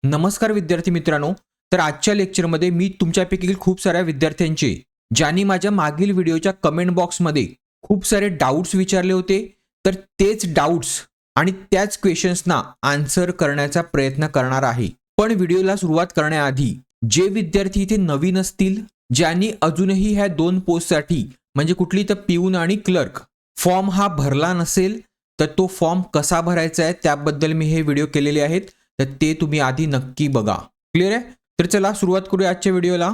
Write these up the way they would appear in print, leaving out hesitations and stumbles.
नमस्कार विद्यार्थी मित्रांनो. तर आजच्या लेक्चरमध्ये मी तुमच्यापैकी खूप साऱ्या विद्यार्थ्यांचे ज्यांनी माझ्या मागील व्हिडिओच्या कमेंट बॉक्समध्ये खूप सारे डाऊट्स विचारले होते, तर तेच डाऊट्स आणि त्याच क्वेश्चन्सना आन्सर करण्याचा प्रयत्न करणार आहे. पण व्हिडिओला सुरुवात करण्याआधी जे विद्यार्थी इथे नवीन असतील, ज्यांनी अजूनही ह्या 2 पोस्टसाठी म्हणजे कुठली तर पिऊन आणि क्लर्क फॉर्म हा भरला नसेल, तर तो फॉर्म कसा भरायचा आहे त्याबद्दल मी हे व्हिडिओ केलेले आहेत. तर ते तुम्ही आधी नक्की बघा. क्लिअर आहे? तर चला सुरुवात करूया आजच्या व्हिडिओला.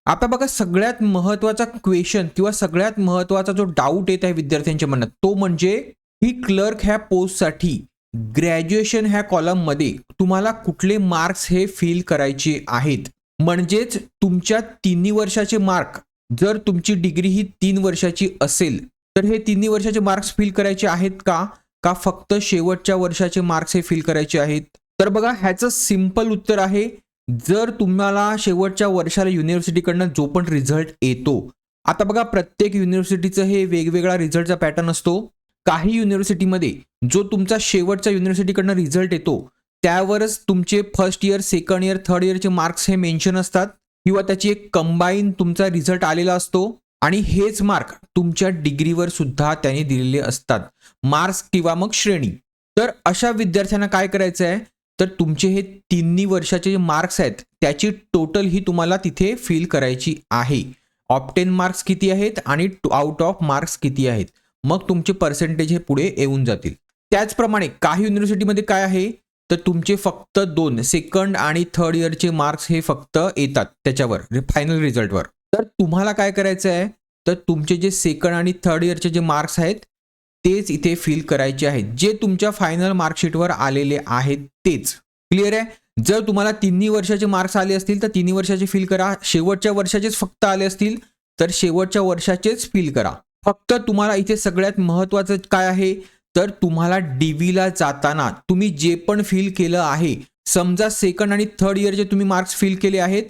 आता बघा, सगळ्यात महत्त्वाचा क्वेश्चन किंवा सगळ्यात महत्त्वाचा जो डाऊट येत आहे विद्यार्थ्यांच्या मनात, तो म्हणजे ही क्लर्क ह्या पोस्टसाठी ग्रॅज्युएशन ह्या कॉलममध्ये तुम्हाला कुठले मार्क्स हे फिल करायचे आहेत. म्हणजेच तुमच्या 3 वर्षाचे मार्क, जर तुमची डिग्री ही 3 वर्षाची असेल तर हे 3 वर्षाचे मार्क्स फिल करायचे आहेत का फक्त शेवटच्या वर्षाचे मार्क्स हे फिल करायचे आहेत? तर बघा, ह्याचं सिंपल उत्तर आहे, जर तुम्हाला शेवटच्या वर्षाला युनिव्हर्सिटीकडनं जो पण रिझल्ट येतो, आता बघा प्रत्येक युनिव्हर्सिटीचं हे वेगवेगळा रिझल्टचा पॅटर्न असतो. काही युनिव्हर्सिटीमध्ये जो तुमचा शेवटच्या युनिव्हर्सिटीकडनं रिझल्ट येतो त्यावरच तुमचे first year, second year, third इयरचे मार्क्स हे मेन्शन असतात किंवा त्याची एक कंबाईन तुमचा रिझल्ट आलेला असतो आणि हेच मार्क तुमच्या डिग्रीवर सुद्धा त्याने दिलेले असतात, मार्क्स किंवा मग श्रेणी. तर अशा विद्यार्थ्यांना काय करायचं आहे, तर तुमचे हे 3 वर्षाचे जे मार्क्स आहेत त्याची टोटल ही तुम्हाला तिथे फिल करायची आहे. ऑप्टेन मार्क्स किती आहेत आणि आउट ऑफ मार्क्स किती आहेत, मग तुमचे पर्सेंटेज हे पुढे येऊन जातील. त्याचप्रमाणे काही युनिव्हर्सिटीमध्ये काय आहे, तर तुमचे फक्त 2 सेकंड आणि थर्ड इयरचे मार्क्स हे फक्त येतात त्याच्यावर फायनल रिझल्टवर. तर तुम्हाला काय करायचं आहे, तर तुमचे जे सेकंड आणि थर्ड इयरचे जे मार्क्स आहेत तेच इथे फिल करायचे आहेत, जे तुमच्या फायनल मार्कशीटवर आलेले आहेत तेच. क्लिअर आहे? जर तुम्हाला 3 वर्षाचे मार्क्स आले असतील तर 3 वर्षाचे फिल करा, शेवटच्या वर्षाचेच फक्त आले असतील तर शेवटच्या वर्षाचेच फिल करा. फक्त तुम्हाला इथे सगळ्यात महत्त्वाचं काय आहे, तर तुम्हाला डीवीला जाताना तुम्ही जे पण फिल केलं आहे, समजा सेकंड आणि थर्ड इयरचे तुम्ही मार्क्स फिल केले आहेत,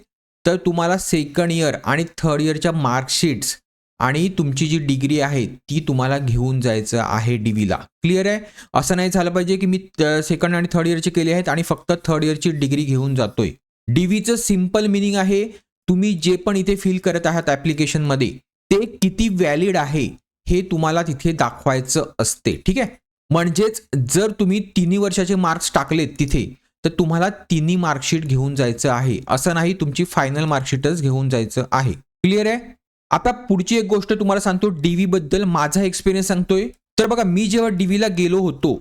तर तुम्हाला सेकंड इयर आणि थर्ड इयरच्या मार्कशीट्स आणि तुमची जी डिग्री आहे ती तुम्हाला घेऊन जायचं आहे डीवीला. क्लिअर आहे? असं नाही झालं पाहिजे की मी सेकंड आणि थर्ड इयरचे केले आहेत आणि फक्त थर्ड इयरची डिग्री घेऊन जातोय. डीवीचं सिंपल मिनिंग आहे, तुम्ही जे पण इथे फिल करत आहात ॲप्लिकेशनमध्ये ते किती व्हॅलिड आहे हे तुम्हाला तिथे दाखवायचं असते. ठीक आहे? म्हणजेच जर तुम्ही 3 वर्षाचे मार्क्स टाकलेत तिथे, तर तुम्हाला 3 मार्कशीट घेऊन जायचं आहे, असं नाही तुमची फायनल मार्कशीटच घेऊन जायचं आहे. क्लिअर आहे? आता पुढची एक गोष्ट तुम्हाला सांगतो, डीवी बद्दल माझा एक्सपिरियन्स सांगतोय. तर बघा, मी जेव्हा डीवीला गेलो होतो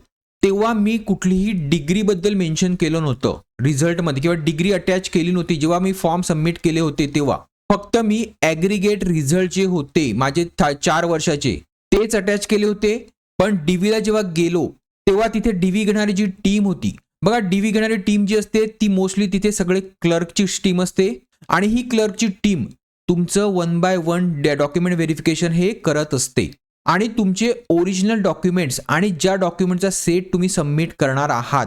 तेव्हा मी कुठलीही डिग्री बद्दल मेन्शन केलं नव्हतं रिझल्टमध्ये किंवा डिग्री अटॅच केली नव्हती. जेव्हा मी फॉर्म सबमिट केले होते तेव्हा फक्त मी ॲग्रिगेट रिझल्ट जे होते माझे 4 वर्षाचे तेच अटॅच केले होते. पण डीवीला जेव्हा गेलो तेव्हा तिथे डीवी घेणारी जी टीम होती, बघा डीवी घेणारी टीम जी असते ती मोस्टली तिथे सगळे क्लर्कची टीम असते आणि ही क्लर्कची टीम तुमचं 1 बाय 1 डॉक्युमेंट व्हेरिफिकेशन हे करत असते आणि तुमचे ओरिजिनल डॉक्युमेंट्स आणि ज्या डॉक्युमेंटचा सेट तुम्ही सबमिट करणार आहात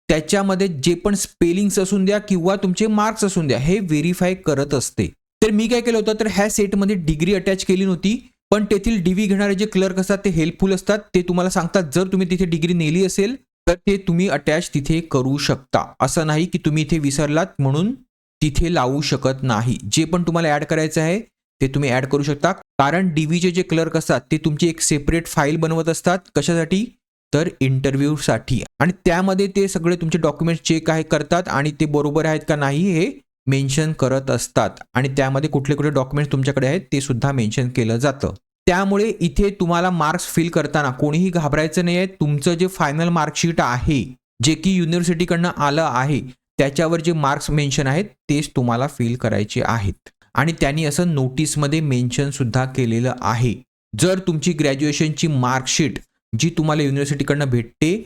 त्याच्यामध्ये जे पण स्पेलिंग्स असून द्या किंवा तुमचे मार्क्स असून द्या हे व्हेरीफाय करत असते. तर मी काय केलं होतं, तर ह्या सेटमध्ये डिग्री अटॅच केली नव्हती, पण तेथील डीवी घेणारे जे क्लर्क असतात ते हेल्पफुल असतात. ते तुम्हाला सांगतात जर तुम्ही तिथे डिग्री नेली असेल तर ते तुम्ही अटॅच तिथे करू शकता. असं नाही की तुम्ही इथे विसरलात म्हणून तिथे लावू शकत नाही. जे पण तुम्हाला ॲड करायचं आहे ते तुम्ही ॲड करू शकता, कारण डीवीचे जे क्लर्क असतात ते तुमची एक सेपरेट फाईल बनवत असतात. कशासाठी? तर इंटरव्ह्यूसाठी. आणि त्यामध्ये ते सगळे तुमचे डॉक्युमेंट्स चेक आहे करतात आणि ते बरोबर आहेत का नाही हे मेन्शन करत असतात आणि त्यामध्ये कुठले कुठले डॉक्युमेंट्स तुमच्याकडे आहेत ते सुद्धा मेन्शन केलं जातं. त्यामुळे इथे तुम्हाला मार्क्स फिल करताना कोणीही घाबरायचं नाही आहे. तुमचं जे फायनल मार्कशीट आहे, जे की युनिव्हर्सिटीकडनं आलं आहे, त्याच्यावर जे मार्क्स मेन्शन आहेत तेच तुम्हाला फिल करायचे आहेत. आणि त्यांनी असं नोटीसमध्ये मेन्शन सुद्धा केलेलं आहे, जर तुमची ग्रॅज्युएशनची मार्कशीट जी तुम्हाला युनिव्हर्सिटीकडनं भेटते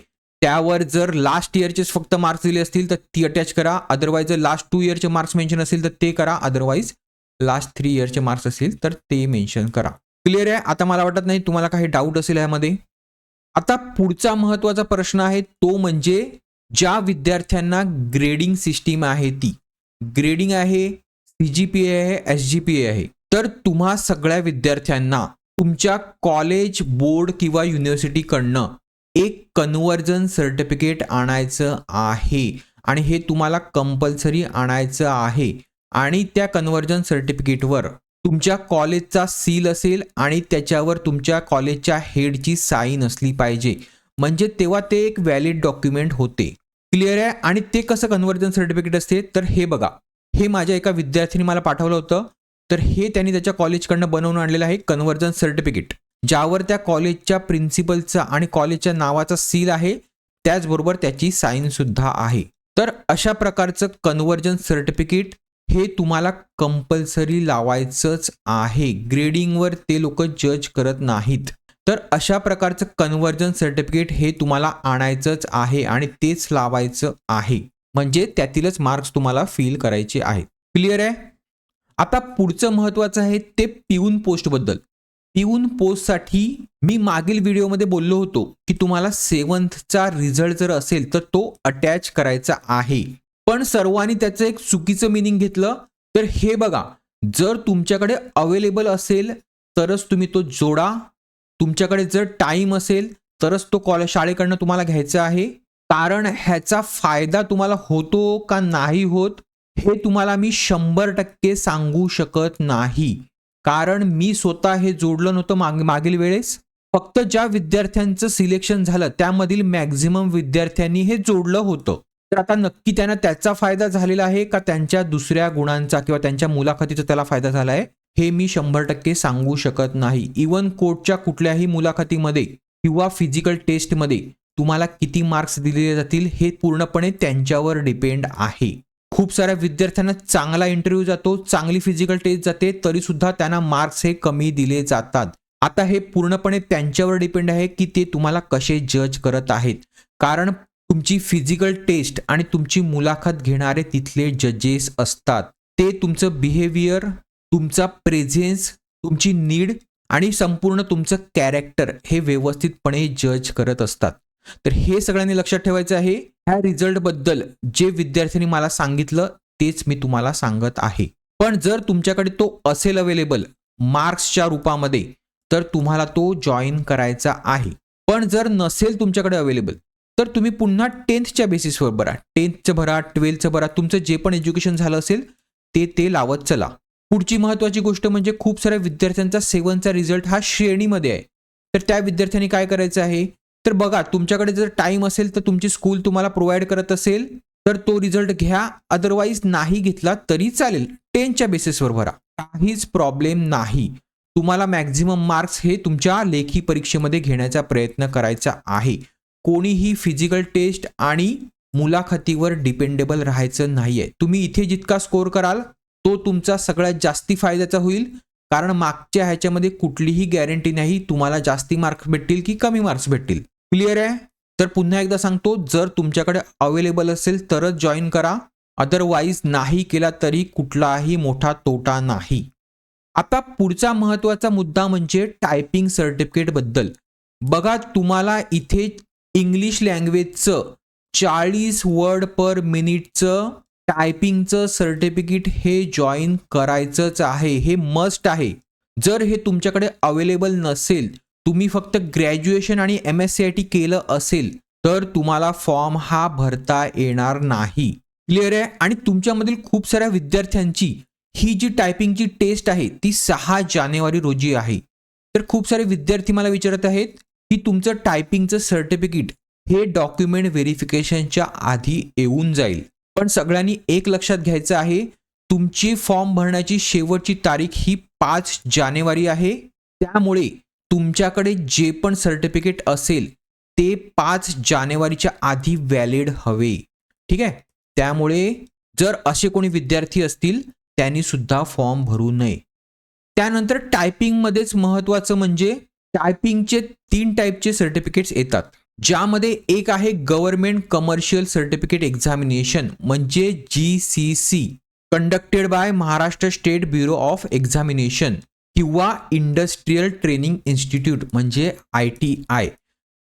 त्यावर जर लास्ट इयरचेच फक्त मार्क्स दिले असतील तर ती अटॅच करा, अदरवाईज जर लास्ट 2 इयरचे मार्क्स मेन्शन असतील तर ते करा, अदरवाईज लास्ट 3 इयरचे मार्क्स असतील तर ते मेन्शन करा. क्लिअर आहे? आता मला वाटत नाही तुम्हाला काही डाऊट असेल यामध्ये. आता पुढचा महत्त्वाचा प्रश्न आहे तो म्हणजे ज्या विद्यार्थ्यांना ग्रेडिंग सिस्टीम आहे, ती ग्रेडिंग आहे, CGPA आहे, SGPA आहे, तर तुम्हा सगळ्या विद्यार्थ्यांना तुमच्या कॉलेज, बोर्ड किंवा युनिव्हर्सिटीकडनं एक कन्व्हर्जन सर्टिफिकेट आणायचं आहे आणि हे तुम्हाला कंपल्सरी आणायचं आहे आणि त्या कन्व्हर्जन सर्टिफिकेटवर तुमच्या कॉलेजचा सील असेल आणि त्याच्यावर तुमच्या कॉलेजच्या हेडची साईन असली पाहिजे, म्हणजे तेव्हा ते एक व्हॅलिड डॉक्युमेंट होते. क्लिअर आहे? आणि ते कसं कन्व्हर्जन सर्टिफिकेट असते, तर हे बघा, हे माझ्या एका विद्यार्थ्यांनी मला पाठवलं होतं. तर हे त्यांनी त्याच्या कॉलेजकडनं बनवून आणलेलं आहे कन्व्हर्जन सर्टिफिकेट, ज्यावर त्या कॉलेजच्या प्रिन्सिपलचा आणि कॉलेजच्या नावाचा सील आहे, त्याचबरोबर त्याची साईन सुद्धा आहे. तर अशा प्रकारचं कन्व्हर्जन सर्टिफिकेट हे तुम्हाला कंपल्सरी लावायचंच आहे. ग्रेडिंगवर ते लोक जज करत नाहीत. तर अशा प्रकारचं कन्व्हर्जन सर्टिफिकेट हे तुम्हाला आणायचंच आहे आणि तेच लावायचं आहे, म्हणजे त्यातीलच मार्क्स तुम्हाला फिल करायचे आहेत. क्लिअर आहे? आता पुढचं महत्वाचं आहे ते पिऊन पोस्टबद्दल. पिऊन पोस्टसाठी मी मागील व्हिडिओमध्ये बोललो होतो की तुम्हाला 7thचा रिझल्ट जर असेल तर तो अटॅच करायचा आहे, पण सर्वांनी त्याचं एक चुकीचं मीनिंग घेतलं. तर हे बघा, जर तुमच्याकडे अवेलेबल असेल तरच तुम्ही तो जोडा. तुमच्याकडे जर टाइम असेल तरच तो शाळेकडनं तुम्हाला घ्यायचा आहे, कारण ह्याचा फायदा तुम्हाला होतो का नाही होत हे तुम्हाला मी 100% सांगू शकत नाही, कारण मी स्वतः हे जोडलं नव्हतं मागील वेळेस. फक्त ज्या विद्यार्थ्यांचं सिलेक्शन झालं त्यामधील मॅक्झिमम विद्यार्थ्यांनी हे जोडलं होतं. तर आता नक्की त्यांना त्याचा फायदा झालेला आहे का त्यांच्या दुसऱ्या गुणांचा किंवा त्यांच्या मुलाखतीचा त्याला फायदा झाला आहे हे मी 100% सांगू शकत नाही. इवन कोर्टच्या कुठल्याही मुलाखतीमध्ये किंवा फिजिकल टेस्टमध्ये तुम्हाला किती मार्क्स दिले जातील हे पूर्णपणे त्यांच्यावर डिपेंड आहे. खूप साऱ्या विद्यार्थ्यांना चांगला इंटरव्ह्यू जातो, चांगली फिजिकल टेस्ट जाते, तरी सुद्धा त्यांना मार्क्स हे कमी दिले जातात. आता हे पूर्णपणे त्यांच्यावर डिपेंड आहे की ते तुम्हाला कसे जज करत आहेत, कारण तुमची फिजिकल टेस्ट आणि तुमची मुलाखत घेणारे तिथले जजेस असतात. ते तुमचं बिहेवियर, तुमचा प्रेझेन्स, तुमची नीड आणि संपूर्ण तुमचं कॅरेक्टर हे व्यवस्थितपणे जज करत असतात. तर हे सगळ्यांनी लक्षात ठेवायचं आहे. ह्या रिझल्ट बद्दल जे विद्यार्थ्यांनी मला सांगितलं तेच मी तुम्हाला सांगत आहे. पण जर तुमच्याकडे तो असेल अवेलेबल मार्क्सच्या रूपामध्ये तर तुम्हाला तो जॉईन करायचा आहे. पण जर नसेल तुमच्याकडे अवेलेबल तर तुम्ही पुन्हा 10thच्या बेसिसवर भरा. 10thचं भरा, 12thचं भरा, तुमचं जे पण एज्युकेशन झालं असेल ते लावत चला. पुढची महत्त्वाची गोष्ट म्हणजे खूप साऱ्या विद्यार्थ्यांचा 7चा रिझल्ट हा श्रेणीमध्ये आहे. तर त्या विद्यार्थ्यांनी काय करायचं आहे, तर बघा, तुमच्याकडे जर टाइम असेल तर तुमची स्कूल तुम्हाला प्रोव्हाइड करत असेल तर तो रिझल्ट घ्या, अदरवाईज नाही घेतला तरी चालेल. 10च्या बेसिसवर भरा, काहीच प्रॉब्लेम नाही. तुम्हाला मॅक्झिमम मार्क्स हे तुमच्या लेखी परीक्षेमध्ये घेण्याचा प्रयत्न करायचा आहे. कोणीही फिजिकल टेस्ट आणि मुलाखतीवर डिपेंडेबल राहायचं नाहीये. तुम्ही इथे जितका स्कोर कराल तो तुमचा सगळ्यात जास्ती फायद्याचा होईल, कारण मागच्या ह्याच्यामध्ये कुठलीही गॅरंटी नाही तुम्हाला जास्ती मार्क्स भेटतील की कमी मार्क्स भेटतील. क्लिअर आहे? तर पुन्हा एकदा सांगतो, जर तुमच्याकडे अवेलेबल असेल तरच जॉईन करा, अदरवाईज नाही केला तरी कुठलाही मोठा तोटा नाही. आता पुढचा महत्त्वाचा मुद्दा म्हणजे टायपिंग सर्टिफिकेट बद्दल. बघा, तुम्हाला इथे इंग्लिश लँग्वेजचं 40 वर्ड पर मिनिटचं टायपिंगचं सर्टिफिकेट हे जॉईन करायचंच आहे. हे मस्ट आहे. जर हे तुमच्याकडे अवेलेबल नसेल, तुम्ही फक्त ग्रॅज्युएशन आणि MSCIT केलं असेल तर तुम्हाला फॉर्म हा भरता येणार नाही. क्लिअर आहे? आणि तुमच्यामधील खूप साऱ्या विद्यार्थ्यांची ही जी टायपिंगची टेस्ट आहे ती 6 जानेवारी रोजी आहे. तर खूप सारे विद्यार्थी मला विचारत आहेत की तुमचं टायपिंगचं सर्टिफिकेट हे डॉक्युमेंट व्हेरिफिकेशनच्या आधी येऊन जाईल. पण सगळ्यांनी एक लक्षात घ्यायचं आहे, तुमची फॉर्म भरण्याची शेवटची तारीख ही 5 जानेवारी आहे. त्यामुळे तुमच्याकडे जे पण सर्टिफिकेट असेल ते 5 जानेवारीच्या आधी व्हॅलिड हवे. ठीक आहे? त्यामुळे जर असे कोणी विद्यार्थी असतील त्यांनी सुद्धा फॉर्म भरू नये. त्यानंतर टायपिंगमध्येच महत्त्वाचं म्हणजे टायपिंगचे 3 टाईपचे सर्टिफिकेट्स येतात, ज्यामध्ये एक आहे गव्हर्नमेंट कमर्शियल सर्टिफिकेट एक्झामिनेशन म्हणजे GCC, conducted by Maharashtra state bureau of examination, किंवा इंडस्ट्रियल ट्रेनिंग इन्स्टिट्यूट म्हणजे ITI.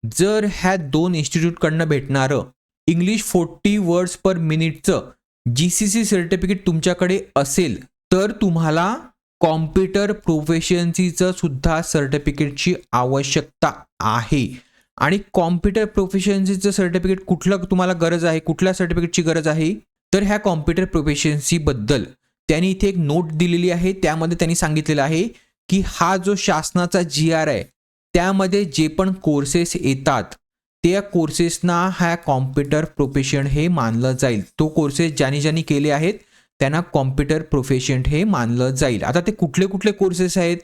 जर ह्या 2 इन्स्टिट्यूटकडनं भेटणारं इंग्लिश 40 वर्ड्स पर मिनिटचं GCC सर्टिफिकेट तुमच्याकडे असेल तर तुम्हाला कॉम्प्युटर प्रोफिशियन्सीचं सुद्धा सर्टिफिकेटची आवश्यकता आहे. आणि कॉम्प्युटर प्रोफिशियन्सीचं सर्टिफिकेट कुठलं तुम्हाला गरज आहे, कुठल्या सर्टिफिकेटची गरज आहे, तर ह्या कॉम्प्युटर प्रोफिशियन्सीबद्दल त्यांनी इथे एक नोट दिलेली आहे. त्यामध्ये त्यांनी सांगितलेलं आहे की हा जो शासनाचा GR आहे त्यामध्ये जे पण कोर्सेस येतात त्या कोर्सेसना ह्या कॉम्प्युटर प्रोफेशन हे मानलं जाईल. तो कोर्सेस ज्यांनी केले आहेत त्यांना कॉम्प्युटर प्रोफेशन हे मानलं जाईल. आता ते कुठले कुठले कोर्सेस आहेत,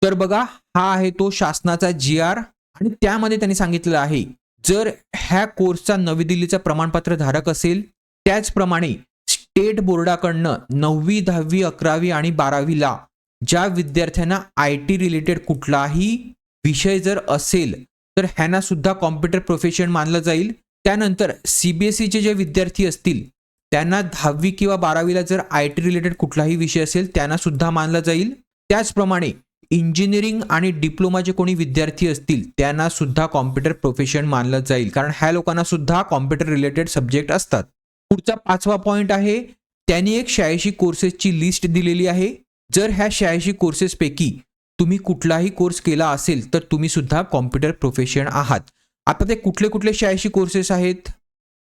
तर बघा हा आहे तो शासनाचा GR आणि त्यामध्ये त्यांनी सांगितलेलं आहे जर ह्या कोर्सचा नवी दिल्लीचा प्रमाणपत्र धारक असेल, त्याचप्रमाणे स्टेट बोर्डाकडनं 9वी 10वी 11वी आणि 12वीला ज्या विद्यार्थ्यांना IT रिलेटेड कुठलाही विषय जर असेल तर ह्यांना सुद्धा कॉम्प्युटर प्रोफेशन मानलं जाईल. त्यानंतर CBSEचे जे विद्यार्थी असतील त्यांना 10वी किंवा 12वीला जर IT रिलेटेड कुठलाही विषय असेल त्यांना सुद्धा मानलं जाईल. त्याचप्रमाणे इंजिनिअरिंग आणि डिप्लोमाचे कोणी विद्यार्थी असतील त्यांना सुद्धा कॉम्प्युटर प्रोफेशन मानलं जाईल, कारण ह्या लोकांना सुद्धा कॉम्प्युटर रिलेटेड सब्जेक्ट असतात. पुढचा 5वा पॉइंट आहे, त्यांनी एक 86 कोर्सेसची लिस्ट दिलेली आहे. जर ह्या 86 कोर्सेसपैकी तुम्ही कुठलाही कोर्स केला असेल तर तुम्ही सुद्धा कॉम्प्युटर प्रोफेशन आहात. आता ते कुठले कुठले 86 कोर्सेस आहेत,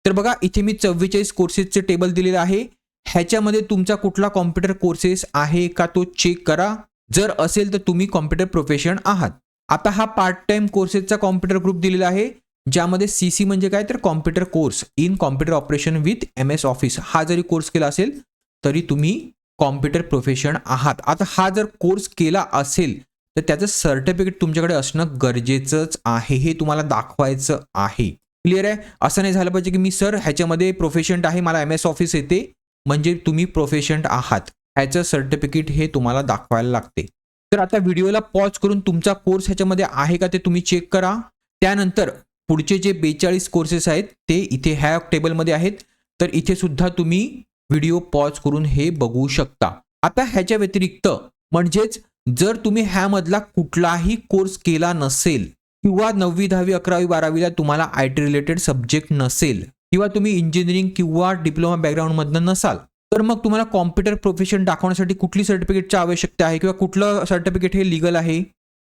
तर बघा इथे मी 44 कोर्सेसचे टेबल दिलेलं आहे. ह्याच्यामध्ये तुमचा कुठला कॉम्प्युटर कोर्सेस आहे का तो चेक करा. जर असेल तर तुम्ही कॉम्प्युटर प्रोफेशन आहात. आता हा पार्ट टाइम कोर्सेसचा कॉम्प्युटर ग्रुप दिलेला आहे, ज्यामध्ये CC म्हणजे काय तर computer course in computer operation with MS office हा जरी कोर्स केला असेल तरी तुम्ही कॉम्प्युटर प्रोफेशन आहात. आता हा जर कोर्स केला असेल तर त्याचं सर्टिफिकेट तुमच्याकडे असणं गरजेचंच आहे, हे तुम्हाला दाखवायचं आहे. क्लिअर आहे. असं नाही झालं पाहिजे की मी सर ह्याच्यामध्ये प्रोफेशंट आहे, मला MS ऑफिस येते म्हणजे तुम्ही प्रोफेशंट आहात. ह्याचं सर्टिफिकेट हे तुम्हाला दाखवायला लागते. तर आता व्हिडिओला पॉज करून तुमचा कोर्स ह्याच्यामध्ये आहे का ते तुम्ही चेक करा. त्यानंतर पुढचे जे 42 कोर्सेस आहेत ते इथे ह्या टेबलमध्ये आहेत, तर इथे सुद्धा तुम्ही व्हिडिओ पॉज करून हे बघू शकता. आता ह्याच्या व्यतिरिक्त म्हणजेच जर तुम्ही ह्यामधला कुठलाही कोर्स केला नसेल किंवा 9वी 10वी 11वी 12वीला तुम्हाला IT रिलेटेड सब्जेक्ट नसेल किंवा तुम्ही इंजिनिअरिंग किंवा डिप्लोमा बॅकग्राऊंडमधनं नसाल, तर मग तुम्हाला कॉम्प्युटर प्रोफेशन दाखवण्यासाठी कुठली सर्टिफिकेटची आवश्यकता आहे किंवा कुठलं सर्टिफिकेट हे लीगल आहे,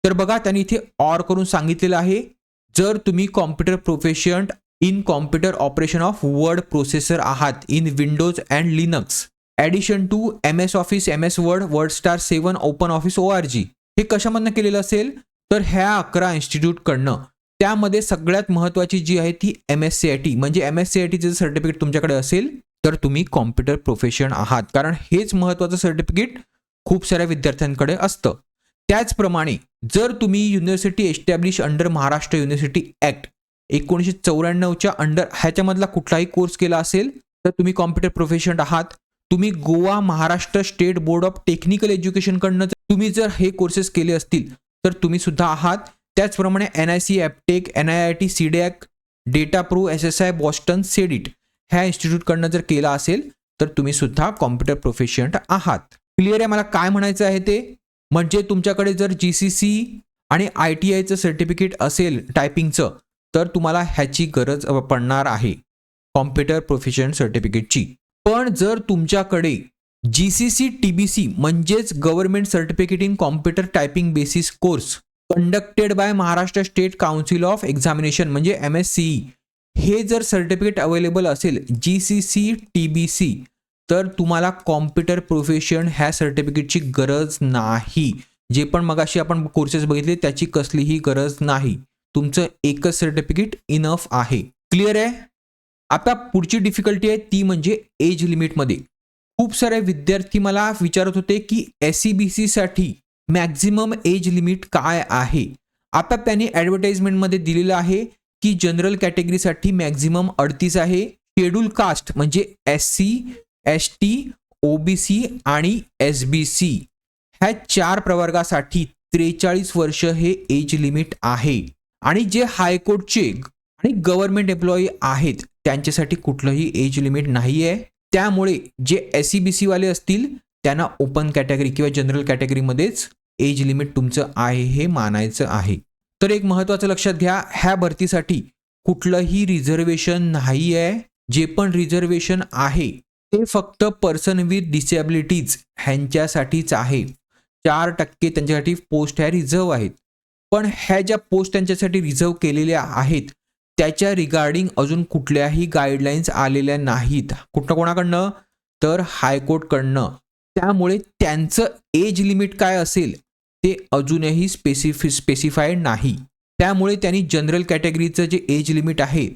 तर बघा त्यांनी इथे ऑर करून सांगितलेलं आहे. जर तुम्ही computer profession in computer operation of word processor आहात in Windows and Linux addition to MS Office, MS Word, WordStar 7, Open Office ORG हे कशामधनं केलेलं असेल, तर ह्या 11 इन्स्टिट्यूटकडनं त्यामध्ये सगळ्यात महत्त्वाची जी आहे ती MSCIT म्हणजे MSCITचं सर्टिफिकेट तुमच्याकडे असेल तर तुम्ही कॉम्प्युटर प्रोफेशन आहात, कारण हेच महत्त्वाचं सर्टिफिकेट खूप साऱ्या विद्यार्थ्यांकडे असतं. त्याचप्रमाणे जर तुम्ही university establish under Maharashtra university act 1994च्या अंडर ह्याच्यामधला कुठलाही कोर्स केला असेल तर तुम्ही कॉम्प्युटर प्रोफेशन आहात. तुम्ही Goa Maharashtra state board of technical एज्युकेशनकडनं तुम्ही जर हे कोर्सेस केले असतील तर तुम्ही सुद्धा आहात. त्याचप्रमाणे NIC Aptech, NIIT CDAC, data pro, SSI Boston, सेडिट ह्या इन्स्टिट्यूटकडनं जर केला असेल तर तुम्ही सुद्धा कॉम्प्युटर प्रोफेशंट आहात. क्लिअर आहे मला काय म्हणायचं आहे ते. म्हणजे तुमच्याकडे जर GCC आणि ITIचं सर्टिफिकेट असेल टायपिंगचं तर तुम्हाला ह्याची गरज पडणार आहे कॉम्प्युटर प्रोफेशन सर्टिफिकेटची. पण जर तुमच्याकडे GCC TBC म्हणजेच government certificate in computer typing basis course conducted by Maharashtra state council of examination म्हणजे MSCE हे जर सर्टिफिकेट अवेलेबल असेल GCC TBC तर तुम्हाला कॉम्प्युटर प्रोफेशन ह्या सर्टिफिकेटची गरज नाही. जे पण मगाशी आपण कोर्सेस बघितले त्याची कसलीही गरज नाही. तुमचं एकच सर्टिफिकेट इनफ आहे. क्लिअर आहे. आता पुढची डिफिकल्टी आहे ती म्हणजे एज लिमिटमध्ये. खूप सारे विद्यार्थी मला विचारत होते की SEBC साठी मॅक्झिमम एज लिमिट काय आहे. आता त्यांनी ॲडव्हर्टाइजमेंटमध्ये दिलेलं आहे की जनरल कॅटेगरीसाठी मॅक्झिमम 38 आहे. शेड्यूल कास्ट म्हणजे SC, ST, OBC आणि SBC ह्या 4 प्रवर्गासाठी 43 वर्ष हे एज लिमिट आहे. आणि जे हायकोर्टचे आणि गव्हर्नमेंट एम्प्लॉई आहेत त्यांच्यासाठी कुठलंही एज लिमिट नाही आहे. त्यामुळे जे SEBC वाले असतील त्यांना ओपन कॅटेगरी किंवा जनरल कॅटेगरीमध्येच एज लिमिट तुमचं आहे हे मानायचं आहे. तर एक महत्त्वाचं लक्षात घ्या, ह्या भरतीसाठी कुठलंही रिझर्वेशन नाही आहे. जे पण रिझर्वेशन आहे ते फक्त पर्सन विथ डिसेबिलिटीज ह्यांच्यासाठीच आहे. 4% त्यांच्यासाठी पोस्ट ह्या रिझर्व आहेत. पण ह्या ज्या पोस्ट त्यांच्यासाठी रिझर्व केलेल्या आहेत त्याच्या रिगार्डिंग अजून कुठल्याही गाईडलाईन्स आलेल्या नाहीत. कुठं कोणाकडनं? तर हायकोर्टकडनं. त्यामुळे त्यांचं एज लिमिट काय असेल ते अजूनही स्पेसिफाईड नाही. त्यामुळे त्यांनी जनरल कॅटेगरीचं जे एज लिमिट आहे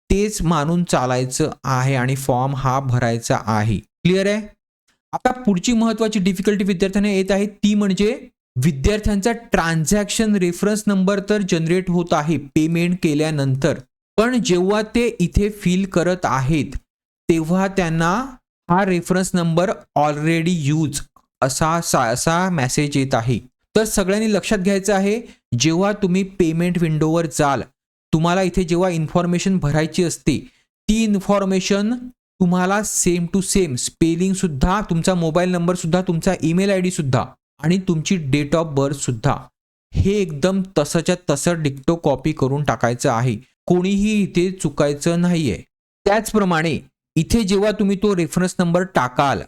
तेच मानून चालायचं आहे आणि फॉर्म हा भरायचा आहे. क्लिअर आहे? आता पुढची महत्त्वाची डिफिकल्टी विद्यार्थ्यांना येत आहे ती म्हणजे विद्यार्थ्यांचा ट्रान्झॅक्शन रेफरन्स नंबर तर जनरेट होत आहे पेमेंट केल्यानंतर, पण जेव्हा ते इथे फिल करत आहेत तेव्हा त्यांना हा रेफरन्स नंबर ऑलरेडी यूज असा मेसेज येत आहे. तर सगळ्यांनी लक्षात घ्यायचं आहे, जेव्हा तुम्ही पेमेंट विंडोवर जाल तुम्हाला इथे जेव्हा इन्फॉर्मेशन भरायची असते ती इन्फॉर्मेशन तुम्हाला सेम टू सेम स्पेलिंग सुद्धा, तुमचा मोबाईल नंबर सुद्धा, तुमचा ईमेल आयडी सुद्धा आणि तुमची डेट ऑफ बर्थ सुद्धा हे एकदम तसंच्या तसं डिक्टो कॉपी करून टाकायचं आहे. कोणीही इथे चुकायचं नाहीये. त्याचप्रमाणे इथे जेव्हा तुम्ही तो रेफरन्स नंबर टाकाल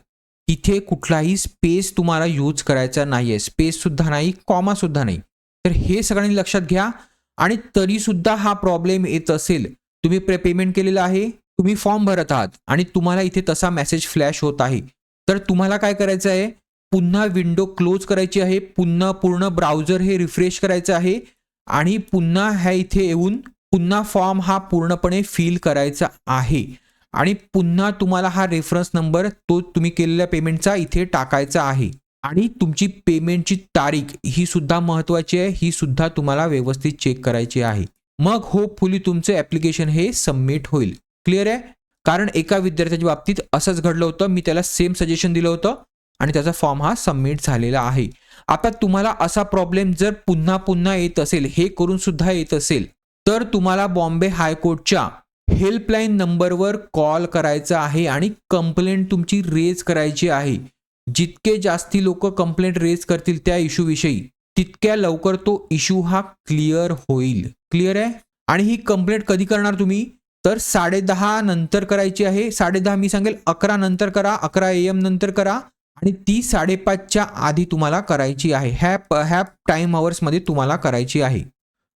तिथे कुठलाही स्पेस तुम्हाला यूज करायचा नाहीये. स्पेस सुद्धा नाही, कॉमा सुद्धा नाही. तर हे सगळ्यांनी लक्षात घ्या. आणि तरी सुद्धा हा प्रॉब्लेम येत असेल, तुम्ही पेमेंट केलेलं आहे, तुम्ही फॉर्म भरत आहात आणि तुम्हाला इथे तसा मेसेज फ्लॅश होत आहे, तर तुम्हाला काय करायचं आहे? पुन्हा विंडो क्लोज करायची आहे, पुन्हा पूर्ण ब्राउझर हे रिफ्रेश करायचं आहे आणि पुन्हा ह्या इथे येऊन पुन्हा फॉर्म हा पूर्णपणे फिल करायचा आहे आणि पुन्हा तुम्हाला हा रेफरन्स नंबर तो तुम्ही केलेल्या पेमेंटचा इथे टाकायचा आहे आणि तुमची पेमेंटची तारीख ही सुद्धा महत्त्वाची आहे, ही सुद्धा तुम्हाला व्यवस्थित चेक करायची आहे. मग होपफुली तुमचं ॲप्लिकेशन हे सबमिट होईल. क्लिअर आहे? कारण एका विद्यार्थ्याच्या बाबतीत असंच घडलं होतं, मी त्याला सेम सजेशन दिलं होतं आणि त्याचा फॉर्म हा सबमिट झालेला आहे. आता तुम्हाला असा प्रॉब्लेम जर पुन्हा पुन्हा येत असेल, हे करून सुद्धा येत असेल, तर तुम्हाला बॉम्बे हायकोर्टच्या हेल्पलाईन नंबरवर कॉल करायचा आहे आणि कंप्लेंट तुमची रेज करायची आहे. जितके जास्ती लोक कंप्लेंट रेज करतील त्या इश्यूविषयी तितक्या लवकर तो इश्यू हा क्लिअर होईल. क्लिअर आहे? आणि ही कंप्लेंट कधी करणार तुम्ही? तर 10:30 नंतर करायची आहे. 10:30 मी सांगेल 11 नंतर करा, 11 AM नंतर करा आणि ती 5:30च्या आधी तुम्हाला करायची आहे. ह्या टाइम अवर्समध्ये तुम्हाला करायची आहे.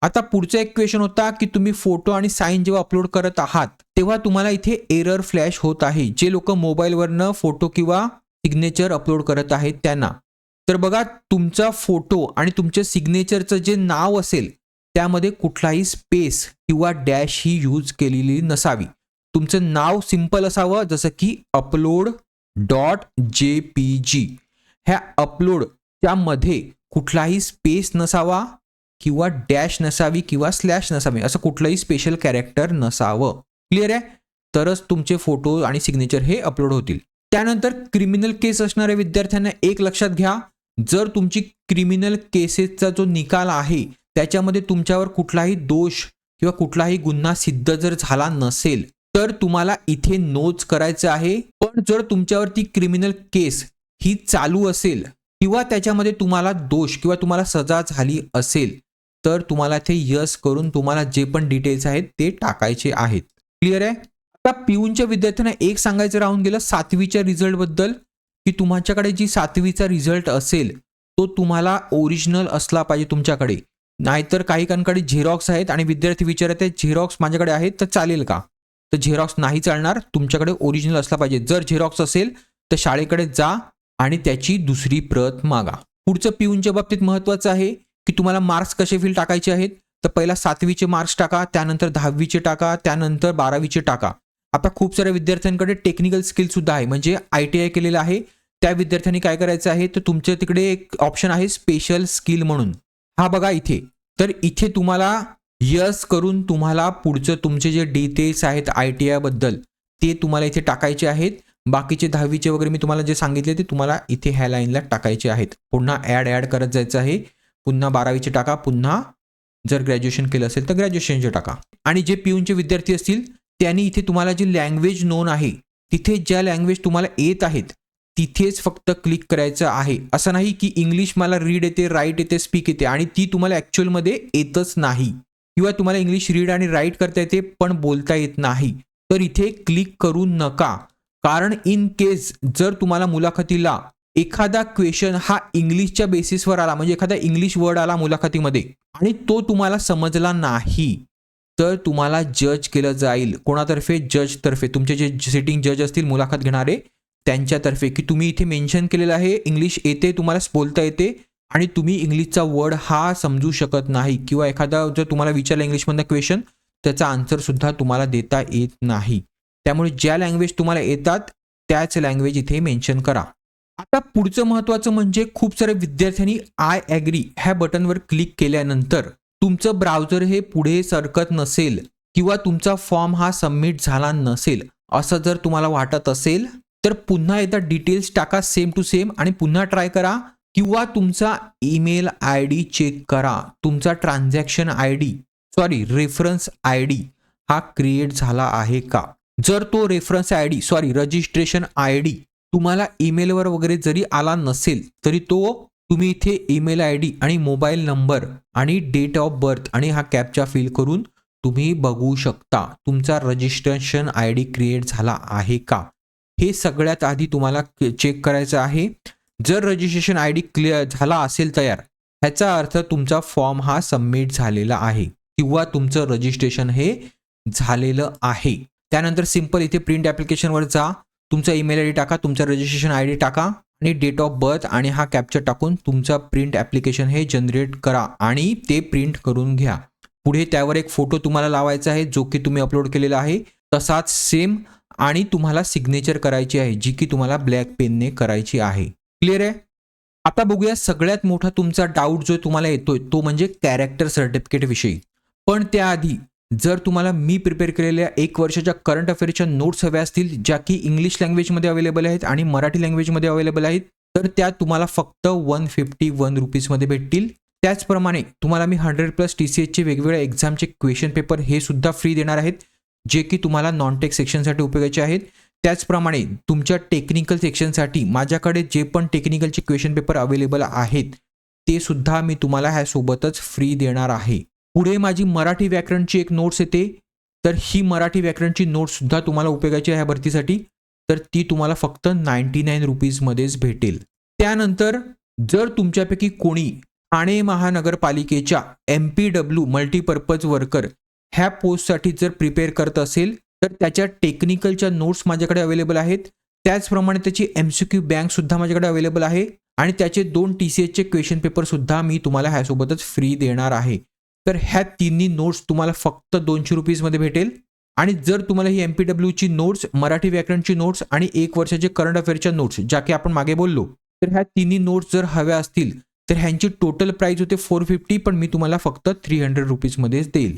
आता पुढचा एक क्वेश्चन होता की तुम्ही फोटो आणि साईन जेव्हा अपलोड करत आहात तेव्हा तुम्हाला इथे एरर फ्लॅश होत आहे. जे लोक मोबाईलवरनं फोटो किंवा सिग्नेचर अपलोड करत आहेत त्यांना. तर बघा, तुमचा फोटो आणि तुमच्या सिग्नेचरचं जे नाव असेल त्यामध्ये कुठलाही स्पेस किंवा डॅश ही यूज केलेली नसावी. तुमचं नाव सिंपल असावं, जसं की upload.jpg. ह्या अपलोडच्या मध्ये कुठलाही स्पेस नसावा किंवा डॅश नसावी किंवा स्लॅश नसावी, असं कुठलंही स्पेशल कॅरेक्टर नसावं. क्लिअर आहे? तरच तुमचे फोटो आणि सिग्नेचर हे अपलोड होतील. त्यानंतर क्रिमिनल केस असणाऱ्या विद्यार्थ्यांना एक लक्षात घ्या, जर तुमची क्रिमिनल केसेसचा जो निकाल आहे त्याच्यामध्ये तुमच्यावर कुठलाही दोष किंवा कुठलाही गुन्हा सिद्ध जर झाला नसेल तर तुम्हाला इथे नोंद करायचं आहे. पण जर तुमच्यावरती क्रिमिनल केस ही चालू असेल किंवा त्याच्यामध्ये तुम्हाला दोष किंवा तुम्हाला सजा झाली असेल तर तुम्हाला ते यस करून तुम्हाला जे पण डिटेल्स आहेत ते टाकायचे आहेत. क्लिअर आहे? आता पिऊनच्या विद्यार्थ्यांना एक सांगायचं राहून गेलं 7वीच्या रिझल्ट बद्दल, की तुमच्याकडे जी 7वीचा रिझल्ट असेल तो तुम्हाला ओरिजिनल असला पाहिजे तुमच्याकडे. नाहीतर काही कांकडे झेरॉक्स आहेत आणि विद्यार्थी विचारत आहेत झेरॉक्स माझ्याकडे आहेत तर चालेल का? तर झेरॉक्स नाही चालणार, तुमच्याकडे ओरिजिनल असला पाहिजे. जर झेरॉक्स असेल तर शाळेकडे जा आणि त्याची दुसरी प्रत मागा. पुढचं पिऊनच्या बाबतीत महत्त्वाचं आहे की तुम्हाला मार्क्स कसे फिल टाकायचे आहेत. तर पहिला 7वीचे मार्क्स टाका, त्यानंतर 10वीचे टाका, त्यानंतर 12वीचे टाका. आता खूप साऱ्या विद्यार्थ्यांकडे टेक्निकल स्किल सुद्धा आहे, म्हणजे ITI केलेलं आहे. त्या विद्यार्थ्यांनी काय करायचं आहे, तर तुमच्या तिकडे एक ऑप्शन आहे स्पेशल स्किल म्हणून, हा बघा इथे. तर इथे तुम्हाला यस करून तुम्हाला पुढचं तुमचे जे डिटेल्स आहेत ITI बद्दल ते तुम्हाला इथे टाकायचे आहेत. बाकीचे 10वीचे वगैरे मी तुम्हाला जे सांगितले ते तुम्हाला इथे ह्या लाईनला टाकायचे आहेत. पुन्हा ॲड करत जायचं आहे. पुन्हा 12वीचे टाका, पुन्हा जर ग्रॅज्युएशन केलं असेल तर ग्रॅज्युएशनचे टाका. आणि जे पिऊनचे विद्यार्थी असतील त्यांनी इथे तुम्हाला जी लँग्वेज नोन आहे तिथे ज्या लँग्वेज तुम्हाला येत आहेत तिथेच फक्त क्लिक करायचं आहे. असं नाही की इंग्लिश मला रीड येते, राईट येते, स्पीक येते आणि ती तुम्हाला ॲक्च्युअलमध्ये येतच नाही किंवा तुम्हाला इंग्लिश रीड आणि राईट करता येते पण बोलता येत नाही, तर इथे क्लिक करू नका. कारण इन केस जर तुम्हाला मुलाखतीला एखादा क्वेश्चन हा इंग्लिशच्या बेसिसवर आला, म्हणजे एखादा इंग्लिश वर्ड आला मुलाखतीमध्ये आणि तो तुम्हाला समजला नाही, तर तुम्हाला जज केलं जाईल. कोणातर्फे? जजतर्फे. तुमचे जे सिटिंग जज असतील मुलाखत घेणारे त्यांच्यातर्फे, की तुम्ही इथे मेन्शन केलेलं आहे इंग्लिश येते, तुम्हाला बोलता येते आणि तुम्ही इंग्लिशचा वर्ड हा समजू शकत नाही, किंवा एखादा जर तुम्हाला विचारलं इंग्लिशमधनं क्वेश्चन, त्याचा आन्सरसुद्धा तुम्हाला देता येत नाही. त्यामुळे ज्या लँग्वेज तुम्हाला येतात त्याच लँग्वेज इथे मेन्शन करा. आता पुढचं महत्त्वाचं म्हणजे खूप साऱ्या विद्यार्थ्यांनी आय ॲग्री ह्या बटनवर क्लिक केल्यानंतर तुमचं ब्राउझर हे पुढे सरकत नसेल किंवा तुमचा फॉर्म हा सबमिट झाला नसेल असं जर तुम्हाला वाटत असेल, तर पुन्हा एकदा डिटेल्स टाका सेम टू सेम आणि पुन्हा ट्राय करा, किंवा तुमचा ईमेल आय डी चेक करा. तुमचा transaction I D reference I D हा क्रिएट झाला आहे का. जर तो reference I D registration I D तुम्हाला ईमेलवर वगैरे जरी आला नसेल, तरी तो तुम्ही इथे ईमेल आय डी आणि मोबाईल नंबर आणि डेट ऑफ बर्थ आणि हा कॅप्चा फिल करून तुम्ही बघू शकता तुमचा रजिस्ट्रेशन आय डी क्रिएट झाला आहे का. हे सगळ्यात आधी तुम्हाला चेक करायचं आहे. जर रजिस्ट्रेशन आय डी क्लिअर झाला असेल तयार, ह्याचा अर्थ तुमचा फॉर्म हा सबमिट झालेला आहे किंवा तुमचं रजिस्ट्रेशन हे झालेलं आहे. त्यानंतर सिंपल इथे प्रिंट ॲप्लिकेशनवर जा, तुमचा ईमेल आय डी टाका, तुमचा रजिस्ट्रेशन आय डी टाका आणि डेट ऑफ बर्थ आणि हा कॅप्चर टाकून तुमचा प्रिंट ॲप्लिकेशन हे जनरेट करा आणि ते प्रिंट करून घ्या. पुढे त्यावर एक फोटो तुम्हाला लावायचा आहे जो की तुम्ही अपलोड केलेला आहे तसाच सेम, आणि तुम्हाला सिग्नेचर करायची आहे जी की तुम्हाला ब्लॅक पेनने करायची आहे. क्लिअर आहे. आता बघूया सगळ्यात मोठा तुमचा डाऊट जो तुम्हाला येतोय तो म्हणजे कॅरेक्टर सर्टिफिकेट विषयी. पण त्याआधी जर तुम्हाला मी प्रिपेअर केलेल्या 1 वर्षाच्या करंट अफेअर्सच्या नोट्स हव्या असतील ज्या की इंग्लिश लँग्वेजमध्ये अवेलेबल आहेत आणि मराठी लँग्वेजमध्ये अवेलेबल आहेत, तर त्या तुम्हाला फक्त 151 रुपीजमध्ये भेटतील. त्याचप्रमाणे तुम्हाला मी 100+ TCSचे वेगवेगळ्या एक्झामचे क्वेश्चन पेपर हे सुद्धा फ्री देणार आहेत, जे की तुम्हाला नॉन टेक सेक्शनसाठी उपयोगाचे आहेत. त्याचप्रमाणे तुमच्या टेक्निकल सेक्शनसाठी माझ्याकडे जे पण टेक्निकलचे क्वेश्चन पेपर अवेलेबल आहेत ते सुद्धा मी तुम्हाला ह्यासोबतच फ्री देणार आहे. पुढे माझी मराठी व्याकरणची एक नोट्स येते, तर ही मराठी व्याकरणची नोट्ससुद्धा तुम्हाला उपयोगाची आहे भरतीसाठी, तर ती तुम्हाला फक्त 99 रुपीजमध्येच भेटेल. त्यानंतर जर तुमच्यापैकी कोणी ठाणे महानगरपालिकेच्या MPW मल्टीपर्पज वर्कर ह्या पोस्टसाठी जर प्रिपेअर करत असेल, तर त्याच्या टेक्निकलच्या नोट्स माझ्याकडे अवेलेबल आहेत. त्याचप्रमाणे त्याची MCQ बँकसुद्धा माझ्याकडे अवेलेबल आहे आणि त्याचे 2 TCSचे क्वेश्चन पेपरसुद्धा मी तुम्हाला ह्यासोबतच फ्री देणार आहे. तर ह्या तिन्ही नोट्स तुम्हाला फक्त 200 रुपीजमध्ये भेटेल. आणि जर तुम्हाला ही MPWची नोट्स, मराठी व्याकरणची नोट्स आणि 1 वर्षाचे करंट अफेअरच्या नोट्स ज्या की आपण मागे बोललो, तर ह्या तिन्ही नोट्स जर हव्या असतील तर ह्यांची टोटल प्राईस होते 450, पण मी तुम्हाला फक्त 300 रुपीजमध्येच देईल.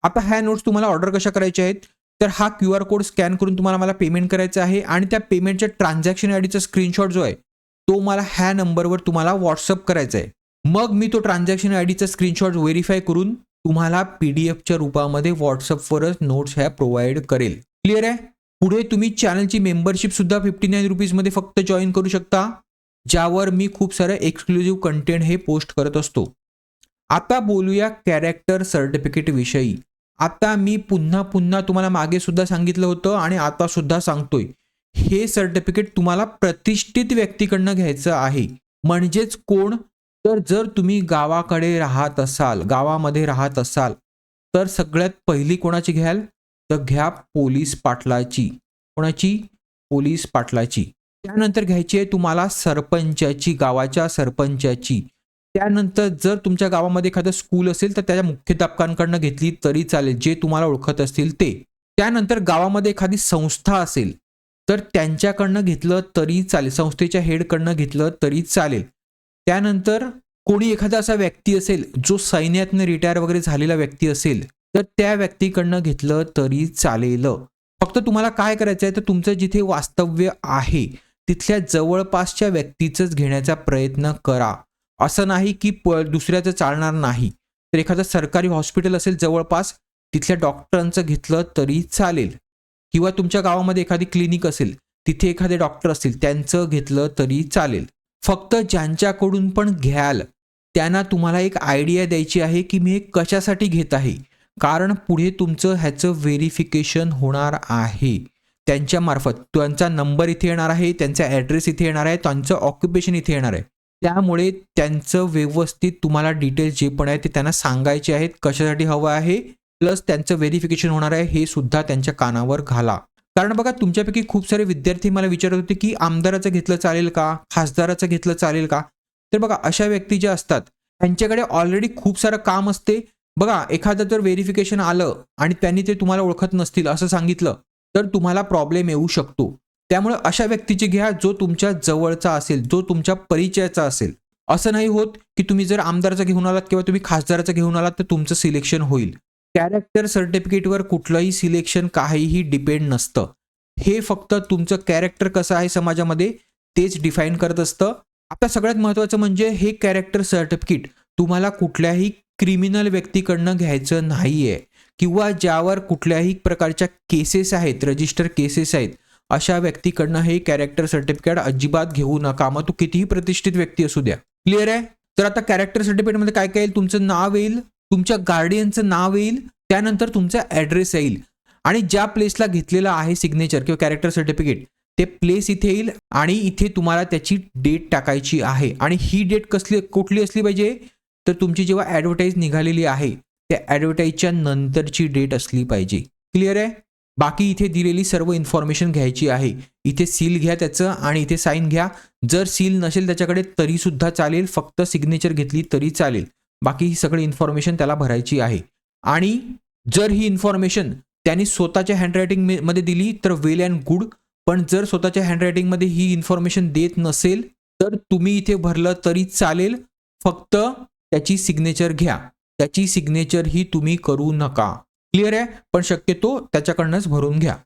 आता ह्या नोट्स तुम्हाला ऑर्डर कशा करायच्या आहेत, तर हा QR कोड स्कॅन करून तुम्हाला मला पेमेंट करायचं आहे आणि त्या पेमेंटच्या ट्रान्झॅक्शन आय डीचा स्क्रीनशॉट जो आहे तो मला ह्या नंबरवर तुम्हाला व्हॉट्सअप करायचा आहे. मग मी तो ट्रान्झॅक्शन आय डीचा स्क्रीनशॉट व्हेरीफाय करून तुम्हाला PDFच्या रूपामध्ये व्हॉट्सअपवरच नोट्स ह्या प्रोव्हाइड करेल. क्लिअर आहे. पुढे तुम्ही चॅनलची मेंबरशिप सुद्धा 59 रुपीजमध्ये फक्त जॉईन करू शकता, ज्यावर मी खूप सारं एक्सक्लुझिव्ह कंटेंट हे पोस्ट करत असतो. आता बोलूया कॅरेक्टर सर्टिफिकेट विषयी. आता मी पुन्हा तुम्हाला मागे सुद्धा सांगितलं होतं आणि आता सुद्धा सांगतोय, हे सर्टिफिकेट तुम्हाला प्रतिष्ठित व्यक्तीकडनं घ्यायचं आहे. म्हणजेच कोण, तर जर तुम्ही गावामध्ये राहत असाल तर सगळ्यात पहिली कोणाची घ्याल, तर घ्या पोलीस पाटलाची. कोणाची? पोलीस पाटलाची. त्यानंतर घ्यायची आहे तुम्हाला सरपंचाची, गावाच्या सरपंचाची. त्यानंतर जर तुमच्या गावामध्ये एखादं स्कूल असेल तर त्याच्या मुख्याध्यापकांकडनं घेतली तरी चालेल, जे तुम्हाला ओळखत असतील ते. त्यानंतर गावामध्ये एखादी संस्था असेल तर त्यांच्याकडनं घेतलं तरी चालेल, संस्थेच्या हेडकडनं घेतलं तरी चालेल. त्यानंतर कोणी एखादा असा व्यक्ती असेल जो सैन्यातनं रिटायर वगैरे झालेला व्यक्ती असेल तर त्या व्यक्तीकडनं घेतलं तरी चालेल. फक्त तुम्हाला काय करायचं आहे, तर तुमचं जिथे वास्तव्य आहे तिथल्या जवळपासच्या व्यक्तीचंच घेण्याचा प्रयत्न करा. असं नाही की दुसऱ्याचं चालणार नाही. तर एखादं सरकारी हॉस्पिटल असेल जवळपास, तिथल्या डॉक्टरांचं घेतलं तरी चालेल, किंवा तुमच्या गावामध्ये एखादी क्लिनिक असेल तिथे एखादे डॉक्टर असतील त्यांचं घेतलं तरी चालेल. फक्त ज्यांच्याकडून पण घ्याल त्यांना तुम्हाला एक आयडिया द्यायची आहे की मी हे कशासाठी घेत आहे, कारण पुढे तुमचं ह्याचं व्हेरिफिकेशन होणार आहे. त्यांच्या मार्फत त्यांचा नंबर इथे येणार आहे, त्यांचा ॲड्रेस इथे येणार आहे, त्यांचं ऑक्युपेशन इथे येणार आहे. त्यामुळे त्यांचं व्यवस्थित तुम्हाला डिटेल्स जे पण आहे ते त्यांना सांगायचे आहेत, कशासाठी हवं आहे, प्लस त्यांचं व्हेरिफिकेशन होणार आहे हे सुद्धा त्यांच्या कानावर घाला. कारण बघा तुमच्यापैकी खूप सारे विद्यार्थी मला विचारत होते की आमदाराचं घेतलं चालेल का, खासदाराचं घेतलं चालेल का. तर बघा अशा व्यक्ती ज्या असतात त्यांच्याकडे ऑलरेडी खूप सारं काम असते. बघा एखादं जर व्हेरिफिकेशन आलं आणि त्यांनी ते तुम्हाला ओळखत नसतील असं सांगितलं तर तुम्हाला प्रॉब्लेम येऊ शकतो. त्यामुळे अशा व्यक्तीचे घ्या जो तुमच्या जवळचा असेल, जो तुमच्या परिचयाचा असेल. असं नाही होत की तुम्ही जर आमदाराचं घेऊन आलात किंवा तुम्ही खासदाराचं घेऊन आलात तर तुमचं सिलेक्शन होईल. कॅरेक्टर सर्टिफिकेटवर कुठलंही सिलेक्शन काहीही डिपेंड नसतं. हे फक्त तुमचं कॅरेक्टर कसं आहे समाजामध्ये तेच डिफाईन करत असतं. आता सगळ्यात महत्त्वाचं म्हणजे हे कॅरेक्टर सर्टिफिकेट तुम्हाला कुठल्याही क्रिमिनल व्यक्तीकडनं घ्यायचं नाहीये किंवा ज्यावर कुठल्याही प्रकारच्या केसेस आहेत, रजिस्टर केसेस आहेत, अशा व्यक्तीकडनं हे कॅरेक्टर सर्टिफिकेट अजिबात घेऊ नका, मग तो कितीही प्रतिष्ठित व्यक्ती असू द्या. क्लिअर आहे. तर आता कॅरेक्टर सर्टिफिकेटमध्ये काय काय येईल, तुमचं नाव येईल, तुमच्या गार्डियनचं नाव येईल, त्यानंतर तुमचा ॲड्रेस येईल आणि ज्या प्लेसला घेतलेला आहे सिग्नेचर किंवा कॅरेक्टर सर्टिफिकेट ते प्लेस इथे येईल आणि इथे तुम्हाला त्याची डेट टाकायची आहे. आणि ही डेट कुठली असली पाहिजे, तर तुमची जेव्हा ॲडव्हर्टाईज निघालेली आहे त्या ॲडव्हर्टाईजच्या नंतरची डेट असली पाहिजे. क्लिअर आहे. बाकी इथे दिलेली सर्व इन्फॉर्मेशन घ्यायची आहे. इथे सील घ्या त्याचं आणि इथे साईन घ्या. जर सील नसेल त्याच्याकडे तरी सुद्धा चालेल, फक्त सिग्नेचर घेतली तरी चालेल. बाकी ही सगळी इन्फॉर्मेशन त्याला भरायची आहे. आणि जर ही इन्फॉर्मेशन त्यांनी स्वतःच्या हँडरायटिंग मध्ये दिली तर वेल अँड गुड, पण जर स्वतःच्या हँडरायटिंगमध्ये ही इन्फॉर्मेशन देत नसेल तर तुम्ही इथे भरलं तरी चालेल, फक्त त्याची सिग्नेचर घ्या. त्याची सिग्नेचर ही तुम्ही करू नका. क्लिअर आहे. पण शक्यतो त्याच्याकडनंच भरून घ्या.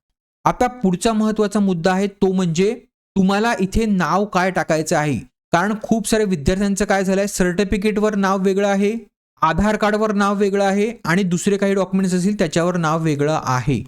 आता पुढचा महत्त्वाचा मुद्दा आहे तो म्हणजे तुम्हाला इथे नाव काय टाकायचं आहे. कारण खूप सारे विद्यार्थ्यांचं काय झालंय, सर्टिफिकेटवर नाव वेगळं आहे, आधार कार्डवर नाव वेगळं आहे आणि दुसरे काही डॉक्युमेंट्स असतील त्याच्यावर नाव वेगळं आहे.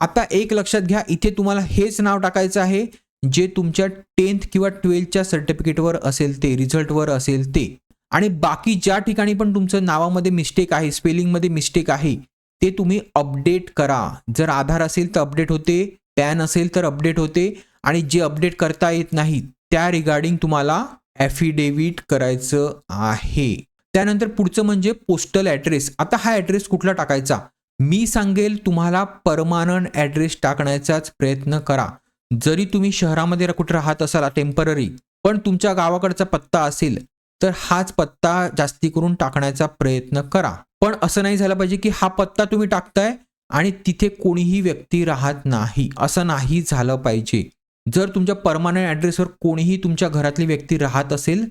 आता एक लक्षात घ्या, इथे तुम्हाला हेच नाव टाकायचं आहे जे तुमच्या 10th किंवा 12thच्या सर्टिफिकेटवर असेल ते, रिझल्टवर असेल ते. आणि बाकी ज्या ठिकाणी पण तुमचं नावामध्ये मिस्टेक आहे, स्पेलिंगमध्ये मिस्टेक आहे, ते तुम्ही अपडेट करा. जर आधार असेल तर अपडेट होते, पॅन असेल तर अपडेट होते आणि जे अपडेट करता येत नाही त्या रिगार्डिंग तुम्हाला ॲफिडेव्हिट करायचं आहे. त्यानंतर पुढचं म्हणजे पोस्टल ॲड्रेस. आता हा ॲड्रेस कुठला टाकायचा, मी सांगेल तुम्हाला परमानंट ॲड्रेस टाकण्याचाच प्रयत्न करा. जरी तुम्ही शहरामध्ये कुठे राहत असाल टेम्पररी, पण तुमच्या गावाकडचा पत्ता असेल तर हाच पत्ता जास्ती करून टाकण्याचा प्रयत्न करा. पण असं नाही झालं पाहिजे की हा पत्ता तुम्ही टाकताय आणि तिथे कोणीही व्यक्ती राहत नाही, असं नाही झालं पाहिजे. जर तुमच्या परमानंट ॲड्रेसवर कोणीही तुमच्या घरातली व्यक्ती राहत असेल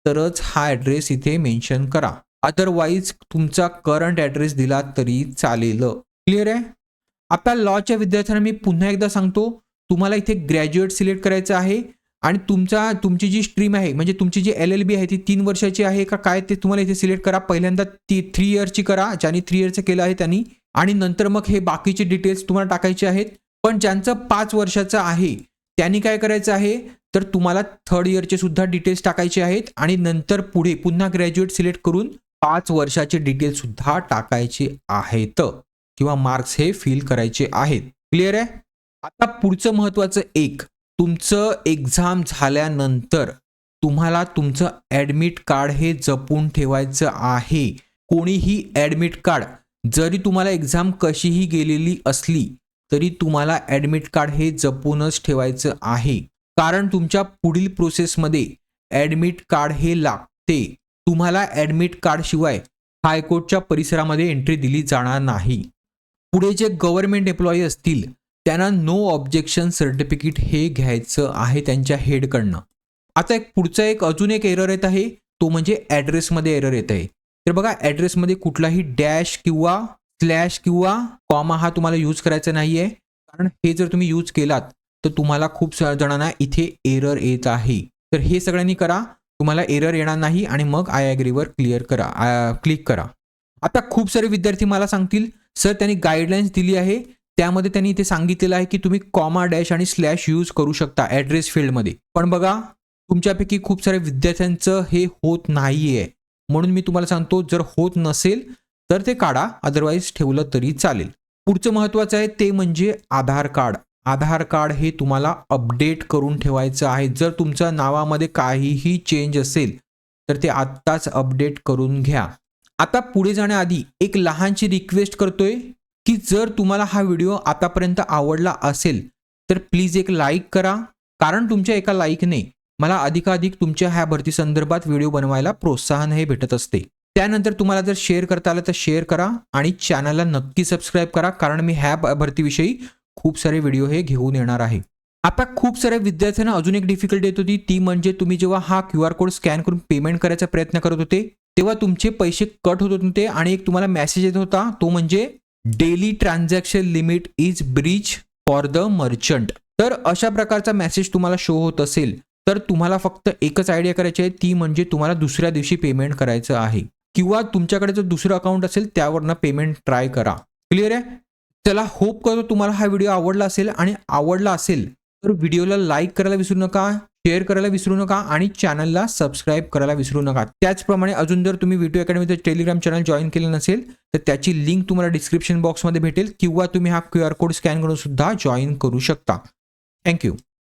तरच हा ॲड्रेस इथे मेन्शन करा. अदरवाईज तुमचा करंट ॲड्रेस दिला तरी चालेल. क्लिअर आहे. आता लॉच्या विद्यार्थ्यांना मी पुन्हा एकदा सांगतो, तुम्हाला इथे ग्रॅज्युएट सिलेक्ट करायचं आहे आणि तुमची जी स्ट्रीम आहे म्हणजे तुमची जी LLB आहे ती 3 वर्षाची आहे का काय ते तुम्हाला इथे सिलेक्ट करा. पहिल्यांदा ती 3 इयरची करा, ज्यांनी 3 इयरचं केलं आहे त्यांनी, आणि नंतर मग हे बाकीचे डिटेल्स तुम्हाला टाकायचे आहेत. पण ज्यांचं 5 वर्षाचं आहे त्यांनी काय करायचं आहे, तर तुम्हाला 3rd इयरचे सुद्धा डिटेल्स टाकायचे आहेत आणि नंतर पुढे पुन्हा ग्रॅज्युएट सिलेक्ट करून 5 वर्षाचे डिटेल्स सुद्धा टाकायचे आहेत किंवा मार्क्स हे फिल करायचे आहेत. क्लिअर आहे. आता पुढचं महत्त्वाचं एक, तुमचं एक्झाम झाल्यानंतर तुम्हाला तुमचं ॲडमिट कार्ड हे जपून ठेवायचं आहे. कोणीही ॲडमिट कार्ड, जरी तुम्हाला एक्झाम कशीही गेलेली असली तरी तुम्हाला ॲडमिट कार्ड हे जपूनच ठेवायचं आहे. कारण तुमच्या पुढील प्रोसेसमध्ये ॲडमिट कार्ड हे लागते. तुम्हाला ॲडमिट कार्ड शिवाय हायकोर्टच्या परिसरामध्ये एंट्री दिली जाणार नाही. पुढे जे गव्हर्नमेंट एम्प्लॉई असतील त्यांना नो ऑब्जेक्शन सर्टिफिकेट हे घ्यायचं आहे त्यांच्या हेडकडनं. आता पुढचा अजून एक एरर येत आहे, तो म्हणजे ॲड्रेसमध्ये एरर येत आहे. तर बघा ॲड्रेसमध्ये कुठलाही डॅश किंवा स्लॅश किंवा कॉमा हा तुम्हाला यूज करायचा नाही आहे. कारण हे जर तुम्ही यूज केलात तर तुम्हाला खूप जणांना इथे एरर येत आहे. तर हे सगळ्यांनी करा, तुम्हाला एरर येणार नाही आणि मग आय ॲग्रीवर क्लिक करा. आता खूप सारे विद्यार्थी मला सांगतील सर त्यांनी गाईडलाईन्स दिली आहे त्यामध्ये त्यांनी इथे सांगितलेलं आहे की तुम्ही कॉमा डॅश आणि स्लॅश यूज करू शकता ॲड्रेस फील्डमध्ये. पण बघा तुमच्यापैकी खूप साऱ्या विद्यार्थ्यांचं हे होत नाहीये, म्हणून मी तुम्हाला सांगतो जर होत नसेल तर ते काढा, अदरवाईज ठेवलं तरी चालेल. पुढचं महत्त्वाचं आहे ते म्हणजे आधार कार्ड. आधार कार्ड हे तुम्हाला अपडेट करून ठेवायचं आहे. जर तुमच्या नावामध्ये काहीही चेंज असेल तर ते आत्ताच अपडेट करून घ्या. आता पुढे जाण्याआधी एक लहानशी रिक्वेस्ट करतोय की जर तुम्हाला हा व्हिडिओ आतापर्यंत आवडला असेल तर प्लीज एक लाईक करा, कारण तुमच्या एका लाईकने मला अधिकाधिक तुमच्या ह्या भरती संदर्भात व्हिडिओ बनवायला प्रोत्साहन हे भेटत असते. त्यानंतर तुम्हाला जर शेअर करता आलं तर शेअर करा आणि चॅनलला नक्की सबस्क्राईब करा, कारण मी ह्या भरतीविषयी खूप सारे व्हिडिओ हे घेऊन येणार आहे. आता खूप साऱ्या विद्यार्थ्यांना अजून एक डिफिकल्टी येत होती, ती म्हणजे तुम्ही जेव्हा हा QR कोड स्कॅन करून पेमेंट करायचा प्रयत्न करत होते तेव्हा तुमचे पैसे कट होत होते आणि एक तुम्हाला मेसेज येत होता, तो म्हणजे daily transaction limit is Breach for the merchant. तर अशा प्रकारचा मेसेज तुम्हाला शो होत असेल तर तुम्हाला फक्त एकच आयडिया करायची आहे, ती म्हणजे तुम्हाला दुसऱ्या दिवशी पेमेंट करायचं आहे किंवा तुमच्याकडे जर दुसरं अकाउंट असेल त्यावरनं पेमेंट ट्राय करा. क्लिअर आहे? चला, होप करतो तुम्हाला हा व्हिडिओ आवडला असेल, आणि आवडला असेल तर व्हिडिओला लाईक करायला विसरू नका, शेअर करायला विसरू नका आणि चॅनलला सबस्क्राईब करायला विसरू नका. त्याचप्रमाणे अजून जर तुम्ही व्हिडिओ अकॅडमीचं टेलिग्राम चॅनल जॉईन केलं नसेल तर त्याची लिंक तुम्हाला डिस्क्रिप्शन बॉक्समध्ये भेटेल किंवा तुम्ही हा QR कोड स्कॅन करून सुद्धा जॉईन करू शकता. थँक्यू.